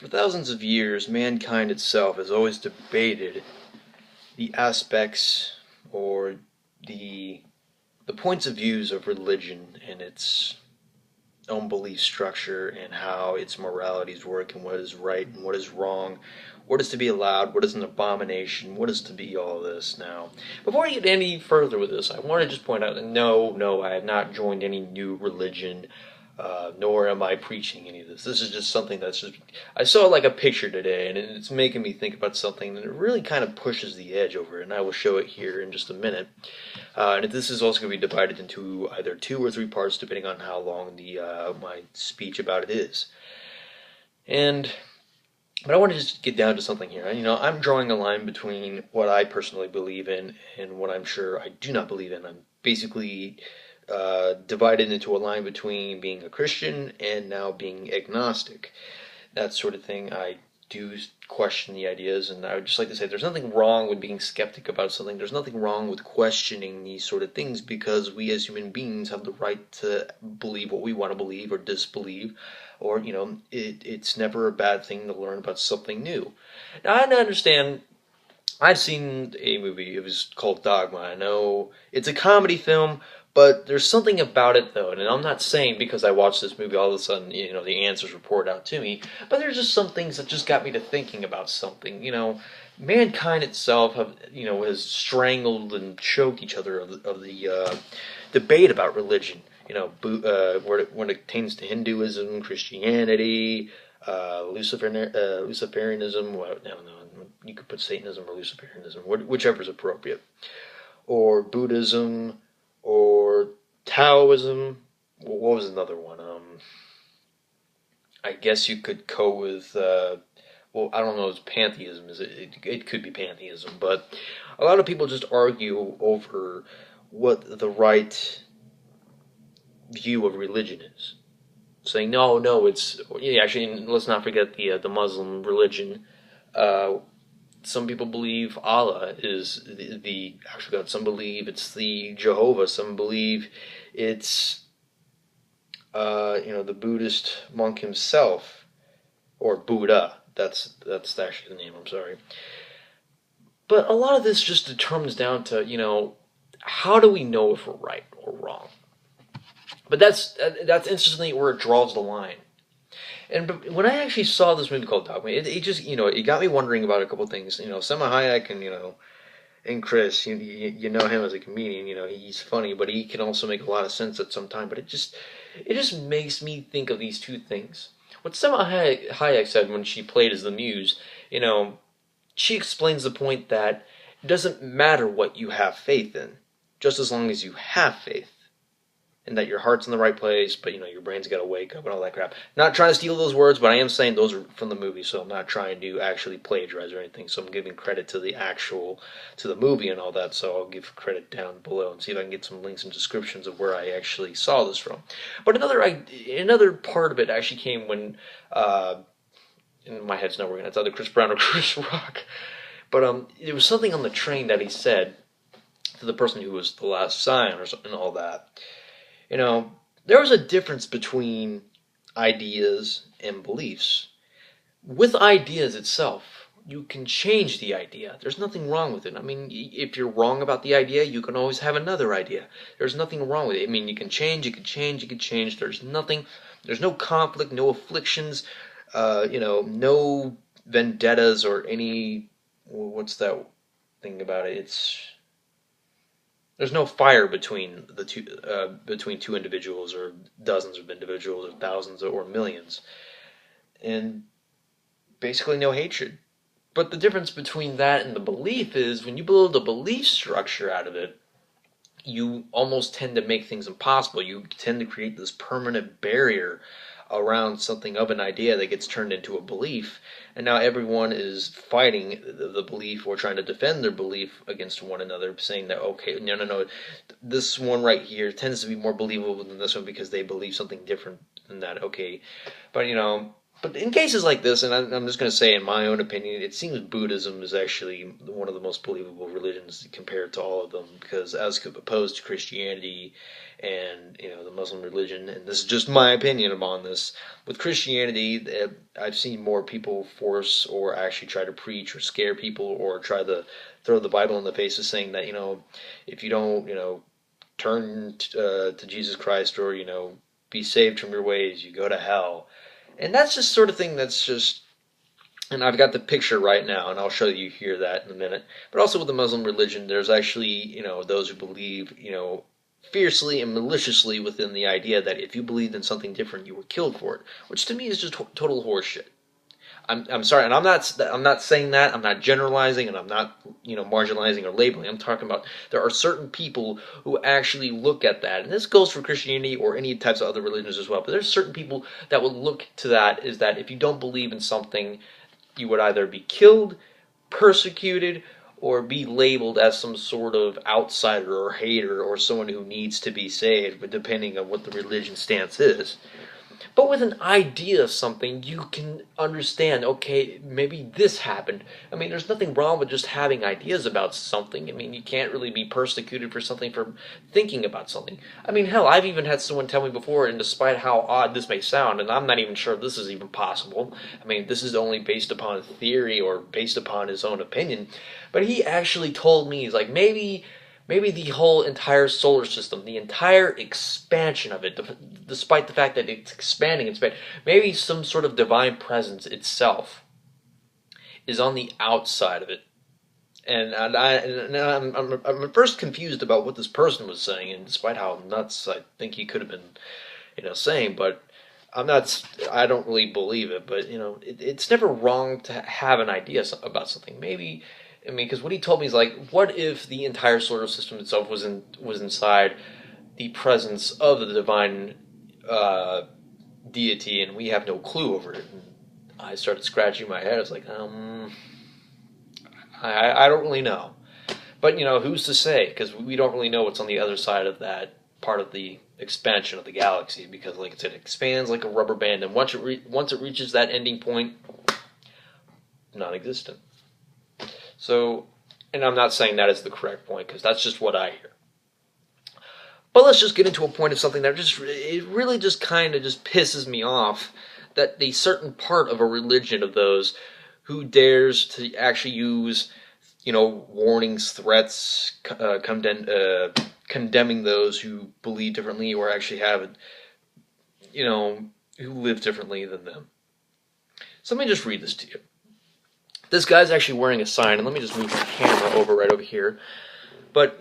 For thousands of years, mankind itself has always debated the aspects or the the points of views of religion and its own belief structure and how its moralities work and what is right and what is wrong, what is to be allowed, what is an abomination, what is to be all this. Now, before I get any further with this, I want to just point out that no, I have not joined any new religion, nor am I preaching any of this. This is just something that's just, I saw like a picture today, and it's making me think about something, and it really kind of pushes the edge over it, and I will show it here in just a minute. And this is also going to be divided into either 2 or 3 parts, depending on how long the my speech about it is. But I want to just get down to something here. I'm drawing a line between what I personally believe in and what I'm sure I do not believe in. I'm basically divided into a line between being a Christian and now being agnostic. That sort of thing. I do question the ideas, and I would just like to say there's nothing wrong with being skeptic about something. There's nothing wrong with questioning these sort of things, because we as human beings have the right to believe what we want to believe or disbelieve, or it's never a bad thing to learn about something new. Now, I understand. I've seen a movie. It was called Dogma. I know it's a comedy film, but there's something about it, though, and I'm not saying because I watched this movie all of a sudden, the answers were poured out to me, but there's just some things that just got me to thinking about something. Mankind itself has strangled and choked each other of the debate about religion. When it pertains to Hinduism, Christianity, Luciferianism. Well, I don't know. You could put Satanism or Luciferianism, whichever is appropriate, or Buddhism, or Taoism. What was another one? I guess you could go with. I don't know. It's pantheism. It could be pantheism, but a lot of people just argue over what the right view of religion is. Saying no, it's actually. Let's not forget the Muslim religion. Some people believe Allah is the actual God. Some believe it's the Jehovah. Some believe it's the Buddhist monk himself, or Buddha. That's actually the name. I'm sorry. But a lot of this just determines down to how do we know if we're right or wrong? But that's instantly where it draws the line. And when I actually saw this movie called Dogma, it just it got me wondering about a couple things. Selma Hayek and Chris, you know him as a comedian. He's funny, but he can also make a lot of sense at some time. But it just makes me think of these two things. What Selma Hayek said when she played as the Muse, she explains the point that it doesn't matter what you have faith in, just as long as you have faith. And that your heart's in the right place, but your brain's got to wake up and all that crap. Not trying to steal those words, but I am saying those are from the movie, so I'm not trying to actually plagiarize or anything. So I'm giving credit to the movie and all that. So I'll give credit down below and see if I can get some links and descriptions of where I actually saw this from. But another part of it actually came when, and my head's not working. It's either Chris Brown or Chris Rock. But it was something on the train that he said to the person who was the last sign or something and all that. There was a difference between ideas and beliefs. With ideas itself, you can change the idea. There's nothing wrong with it. I mean, if you're wrong about the idea, you can always have another idea. There's nothing wrong with it. I mean, you can change. There's no conflict, no afflictions, no vendettas or any, what's that thing about it? There's no fire between two individuals, or dozens of individuals, or thousands, or millions, and basically no hatred. But the difference between that and the belief is when you build a belief structure out of it, you almost tend to make things impossible. You tend to create this permanent barrier around something of an idea that gets turned into a belief, and now everyone is fighting the belief or trying to defend their belief against one another, saying that, okay, no, this one right here tends to be more believable than this one because they believe something different than that. Okay, but But in cases like this, and I'm just going to say in my own opinion, it seems Buddhism is actually one of the most believable religions compared to all of them, because as opposed to Christianity and the Muslim religion, and this is just my opinion upon this, with Christianity, I've seen more people force or actually try to preach or scare people or try to throw the Bible in the face of saying that, if you don't, turn to Jesus Christ or, be saved from your ways, you go to hell. And that's just sort of thing that's just, and I've got the picture right now, and I'll show you here that in a minute. But also with the Muslim religion, there's actually, those who believe, fiercely and maliciously within the idea that if you believed in something different, you were killed for it, which to me is just total horseshit. I'm sorry, and I'm not saying that. I'm not generalizing, and I'm not marginalizing or labeling. I'm talking about there are certain people who actually look at that, and this goes for Christianity or any types of other religions as well. But there's certain people that would look to that is that if you don't believe in something, you would either be killed, persecuted, or be labeled as some sort of outsider or hater or someone who needs to be saved, depending on what the religion stance is. But with an idea of something, you can understand, okay, maybe this happened. I mean, there's nothing wrong with just having ideas about something. I mean, you can't really be persecuted for something, for thinking about something. I mean, hell, I've even had someone tell me before, and despite how odd this may sound, and I'm not even sure if this is even possible, I mean, this is only based upon theory or based upon his own opinion, but he actually told me, he's like, maybe the whole entire solar system, the entire expansion of it, despite the fact that it's expanding, maybe some sort of divine presence itself is on the outside of it. And I'm at first confused about what this person was saying, and despite how nuts I think he could have been, saying, but I don't really believe it. But it's never wrong to have an idea about something. Maybe. I mean, because what he told me is like, what if the entire solar system itself was inside the presence of the divine deity, and we have no clue over it? And I started scratching my head. I was like, I don't really know. But who's to say? Because we don't really know what's on the other side of that part of the expansion of the galaxy. Because, like I said, it expands like a rubber band, and once it reaches that ending point, non-existent. So, and I'm not saying that is the correct point, because that's just what I hear. But let's just get into a point of something that it really just kind of just pisses me off, that a certain part of a religion of those who dares to actually use, warnings, threats, condemning those who believe differently or actually have, who live differently than them. So let me just read this to you. This guy's actually wearing a sign, and let me just move the camera right over here. But,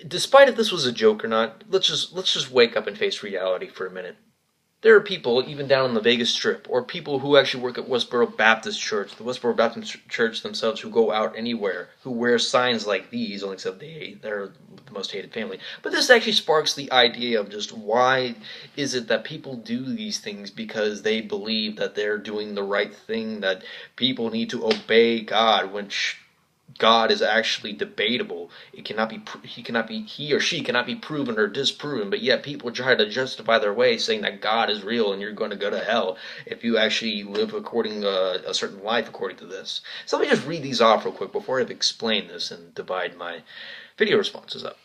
despite if this was a joke or not, let's just wake up and face reality for a minute. There are people, even down on the Vegas Strip, or people who actually work at Westboro Baptist Church, the Westboro Baptist Church themselves, who go out anywhere, who wear signs like these, only except they're the most hated family. But this actually sparks the idea of just why is it that people do these things, because they believe that they're doing the right thing, that people need to obey God, which God is actually debatable. He or she cannot be proven or disproven, but yet people try to justify their way, saying that God is real and you're going to go to hell if you actually live according a certain life according to this. So let me just read these off real quick before I explain this and divide my video responses up.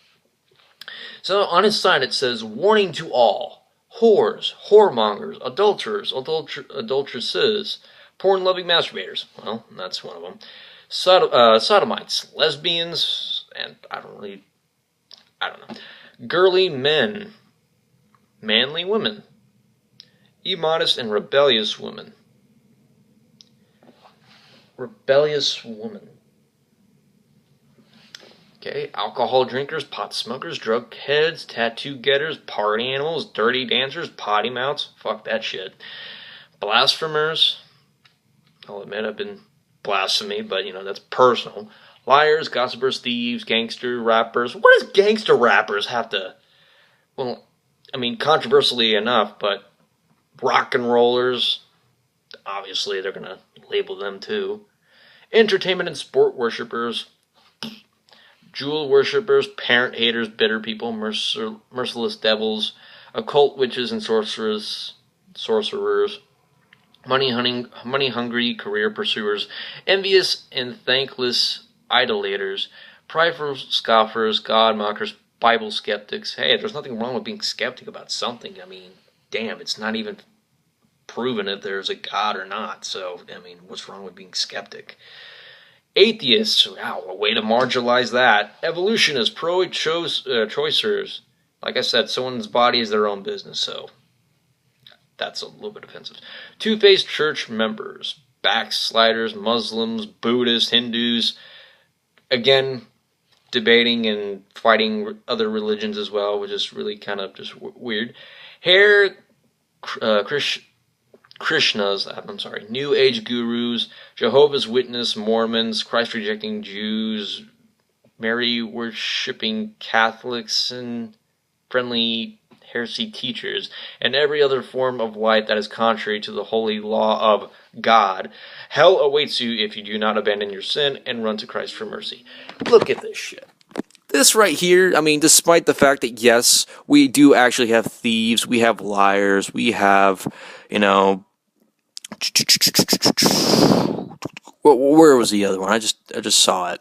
So on his sign it says, "Warning to all: whores, whoremongers, adulterers, adulteresses, porn-loving masturbators." Well, that's one of them. Sodomites, lesbians, and I don't know. Girly men, manly women, immodest and rebellious women. Rebellious woman. Okay, alcohol drinkers, pot smokers, drug heads, tattoo getters, party animals, dirty dancers, potty mouths. Fuck that shit. Blasphemers. I'll admit I've been blasphemy, but that's personal. Liars, gossipers, thieves, gangster rappers. What does gangster rappers have to? Well, I mean, controversially enough, but rock and rollers, obviously they're gonna label them too. Entertainment and sport worshippers, jewel worshippers, parent haters, bitter people, merciless devils, occult witches and sorcerers, money-hungry career pursuers, envious and thankless idolaters, prideful scoffers, God mockers, Bible skeptics. Hey, there's nothing wrong with being skeptic about something. I mean, damn, it's not even proven if there's a God or not. So, I mean, what's wrong with being skeptic? Atheists, wow, a way to marginalize that. Evolutionists, pro-choicers. Like I said, someone's body is their own business, so that's a little bit offensive. Two-faced church members, backsliders, Muslims, Buddhists, Hindus. Again, debating and fighting other religions as well, which is really kind of just weird. Hair, Krishnas, I'm sorry, New Age gurus, Jehovah's Witness, Mormons, Christ-rejecting Jews, Mary-worshipping Catholics, and friendly heresy teachers, and every other form of life that is contrary to the holy law of God. Hell awaits you if you do not abandon your sin and run to Christ for mercy. Look at this shit. This right here, I mean, despite the fact that, yes, we do actually have thieves, we have liars, we have, you know, where was the other one? I just saw it.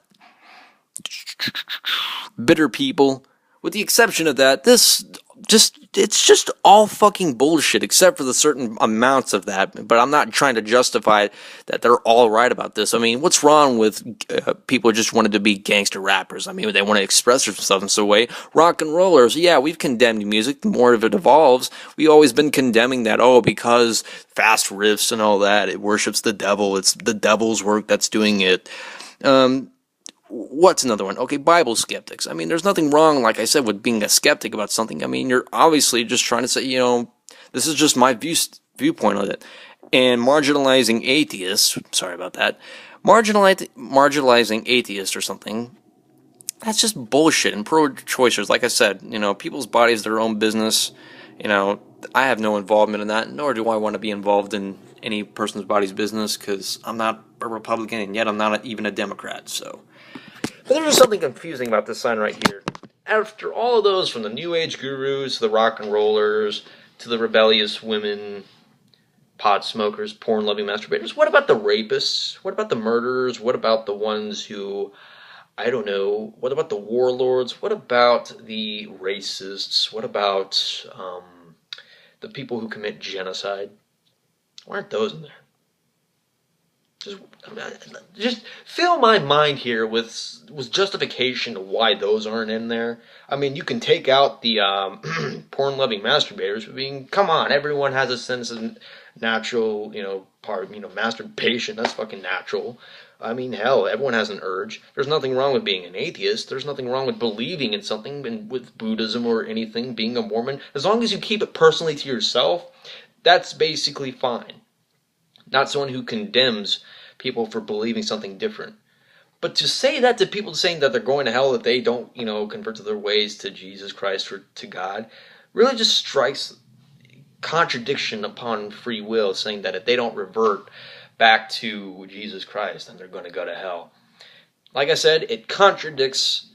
Bitter people. With the exception of that, it's just all fucking bullshit, except for the certain amounts of that. But I'm not trying to justify that they're all right about this. I mean, what's wrong with people who just wanted to be gangster rappers? I mean, they want to express themselves in some way. Rock and rollers, yeah, we've condemned music. The more of it evolves, we've always been condemning that. Oh, because fast riffs and all that, it worships the devil. It's the devil's work that's doing it. What's another one? Okay, Bible skeptics. I mean, there's nothing wrong, like I said, with being a skeptic about something. I mean, you're obviously just trying to say, you know, this is just my viewpoint on it. And marginalizing atheists, sorry about that, marginalizing atheists or something, that's just bullshit. And pro-choicers, like I said, you know, people's bodies, their own business. You know, I have no involvement in that, nor do I want to be involved in any person's body's business, because I'm not a Republican, and yet I'm not even a Democrat, so... But there's just something confusing about this sign right here. After all of those, from the New Age gurus to the rock and rollers to the rebellious women, pot smokers, porn-loving masturbators, what about the rapists? What about the murderers? What about the ones who, I don't know, what about the warlords? What about the racists? What about the people who commit genocide? Why aren't those in there? Just fill my mind here with justification to why those aren't in there. I mean, you can take out the porn-loving masturbators, but I mean, come on, everyone has a sense of natural, masturbation. That's fucking natural. I mean, hell, everyone has an urge. There's nothing wrong with being an atheist. There's nothing wrong with believing in something, with Buddhism or anything, being a Mormon. As long as you keep it personally to yourself, that's basically fine. Not someone who condemns people for believing something different. But to say that to people saying that they're going to hell if they don't, convert to their ways to Jesus Christ or to God, really just strikes contradiction upon free will, saying that if they don't revert back to Jesus Christ, then they're going to go to hell. Like I said, it contradicts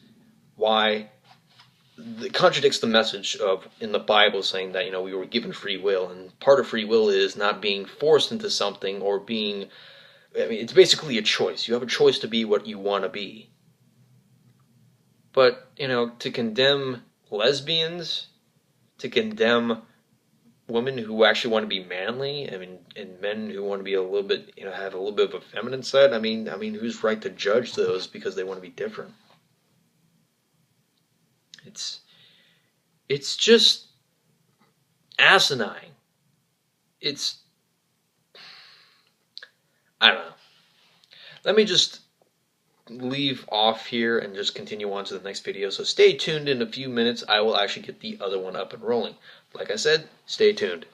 the message of in the Bible saying that we were given free will, and part of free will is not being forced into something or being. I mean, it's basically a choice. You have a choice to be what you want to be. But to condemn lesbians, to condemn women who actually want to be manly, and men who want to be a little bit, have a little bit of a feminine side. I mean, who's right to judge those because they want to be different? It's just asinine. I don't know. Let me just leave off here and just continue on to the next video. So stay tuned. In a few minutes, I will actually get the other one up and rolling. Like I said, stay tuned.